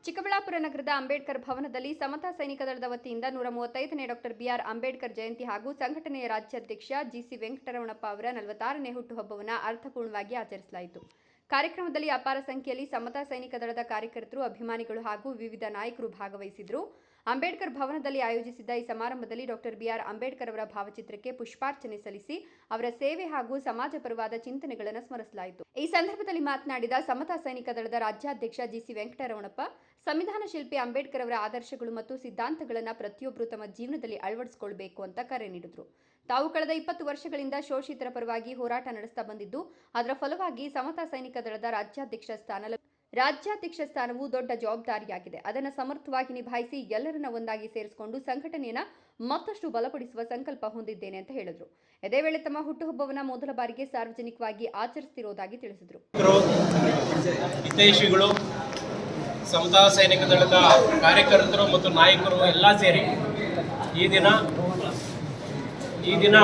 ಚಿಕ್ಕಬಳ್ಳಾಪುರ ನಗರದ ಅಂಬೇಡ್ಕರ್ ಭವನದಲ್ಲಿ ಸಮತಾ ಸೈನಿಕ ದಳದ ವತಿಯಿಂದ 135ನೇ ಡಾಕ್ಟರ್ ಬಿಆರ್ ಅಂಬೇಡ್ಕರ್ ಜಯಂತಿ ಹಾಗೂ ಸಂಘಟನೆಯ ರಾಜ್ಯಾಧ್ಯಕ್ಷ ಜಿಸಿ ವೆಂಕಟರಮಣಪ್ಪ ಅವರ 46ನೇ ಹುಟ್ಟುಹಬ್ಬವನ್ನು ಅರ್ಥಪೂರ್ಣವಾಗಿ ಆಚರಿಸಲಾಯಿತು. ಕಾರ್ಯಕ್ರಮದಲ್ಲಿ ಅಪಾರ ಸಂಖ್ಯೆಯಲ್ಲಿ ಸಮತಾ ಸೈನಿಕ ದಳದ ಕಾರ್ಯಕರ್ತರು, ಅಭಿಮಾನಿಗಳು ಹಾಗೂ ವಿವಿಧ ನಾಯಕರು ಭಾಗವಹಿಸಿದ್ದರು. ಅಂಬೇಡ್ಕರ್ ಭವನದಲ್ಲಿ ಆಯೋಜಿಸಿದ್ದ ಈ ಸಮಾರಂಭದಲ್ಲಿ ಡಾಕ್ಟರ್ ಬಿಆರ್ ಅಂಬೇಡ್ಕರ್ ಅವರ ಭಾವಚಿತ್ರಕ್ಕೆ ಪುಷ್ಪಾರ್ಚನೆ ಸಲ್ಲಿಸಿ ಅವರ ಸೇವೆ ಹಾಗೂ ಸಮಾಜಪರವಾದ ಚಿಂತನೆಗಳನ್ನು ಸ್ಮರಿಸಲಾಯಿತು. ಈ ಸಂದರ್ಭದಲ್ಲಿ ಮಾತನಾಡಿದ ಸಮತಾ ಸೈನಿಕ ದಳದ ರಾಜ್ಯಾಧ್ಯಕ್ಷ ಜಿಸಿ ವೆಂಕಟರಮಣಪ್ಪ, ಸಂವಿಧಾನ ಶಿಲ್ಪಿ ಅಂಬೇಡ್ಕರ್ ಅವರ ಆದರ್ಶಗಳು ಮತ್ತು ಸಿದ್ಧಾಂತಗಳನ್ನು ಪ್ರತಿಯೊಬ್ಬರು ತಮ್ಮ ಜೀವನದಲ್ಲಿ ಅಳವಡಿಸಿಕೊಳ್ಳಬೇಕು ಅಂತ ಕರೆ ನೀಡಿದರು. ತಾವು ಕಳೆದ 20 ವರ್ಷಗಳಿಂದ ಶೋಷಿತರ ಪರವಾಗಿ ಹೋರಾಟ ನಡೆಸ್ತಾ ಬಂದಿದ್ದು, ಅದರ ಫಲವಾಗಿ ಸಮತಾ ಸೈನಿಕ ದಳದ ರಾಜ್ಯಾಧ್ಯಕ್ಷ ಸ್ಥಾನವು ದೊಡ್ಡ ಜವಾಬ್ದಾರಿಯಾಗಿದೆ. ಅದನ್ನು ಸಮರ್ಥವಾಗಿ ನಿಭಾಯಿಸಿ ಎಲ್ಲರನ್ನ ಒಂದಾಗಿ ಸೇರಿಸಿಕೊಂಡು ಸಂಘಟನೆಯನ್ನು ಮತ್ತಷ್ಟು ಬಲಪಡಿಸುವ ಸಂಕಲ್ಪ ಹೊಂದಿದ್ದೇನೆ ಅಂತ ಹೇಳಿದರು. ಇದೇ ವೇಳೆ ತಮ್ಮ ಹುಟ್ಟುಹಬ್ಬವನ್ನು ಮೊದಲ ಬಾರಿಗೆ ಸಾರ್ವಜನಿಕವಾಗಿ ಆಚರಿಸುತ್ತಿರುವುದಾಗಿ ತಿಳಿಸಿದರು. ಹಿತೈಷಿಗಳು, ಸಮತಾ ಸೈನಿಕ ದಳದ ಕಾರ್ಯಕರ್ತರು ಮತ್ತು ನಾಯಕರು ಎಲ್ಲ ಸೇರಿ ಈ ದಿನ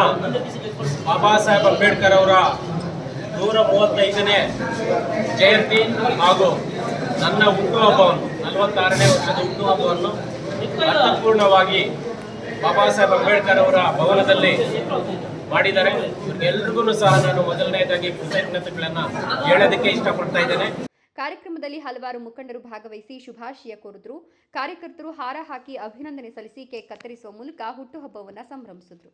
ಬಾಬಾ ಸಾಹೇಬ್ ಅಂಬೇಡ್ಕರ್ ಅವರ 135ನೇ ಜಯಂತಿ ಹಾಗೂ ನನ್ನ ಹುಟ್ಟುಹಬ್ಬವನ್ನು 46ನೇ ವರ್ಷದ ಹುಟ್ಟುಹಬ್ಬವನ್ನು ಅರ್ಥಪೂರ್ಣವಾಗಿ ಬಾಬಾ ಸಾಹೇಬ್ ಅಂಬೇಡ್ಕರ್ ಅವರ ಭವನದಲ್ಲಿ ಮಾಡಿದ್ದಾರೆ. ಎಲ್ರಿಗೂ ಸಹ ನಾನು ಮೊದಲನೇದಾಗಿ ಕೃತಜ್ಞತೆಗಳನ್ನು ಹೇಳೋದಕ್ಕೆ ಇಷ್ಟಪಡ್ತಾ ಇದ್ದೇನೆ. ಕಾರ್ಯಕ್ರಮದಲ್ಲಿ ಹಲವಾರು ಮುಖಂಡರು ಭಾಗವಹಿಸಿ ಶುಭಾಶಯ ಕೋರಿದ್ರು. ಕಾರ್ಯಕರ್ತರು ಹಾರ ಹಾಕಿ ಅಭಿನಂದನೆ ಸಲ್ಲಿಸಿ ಕೇಕ್ ಕತ್ತರಿಸುವ ಮೂಲಕ ಹುಟ್ಟುಹಬ್ಬವನ್ನು ಸಂಭ್ರಮಿಸಿದರು.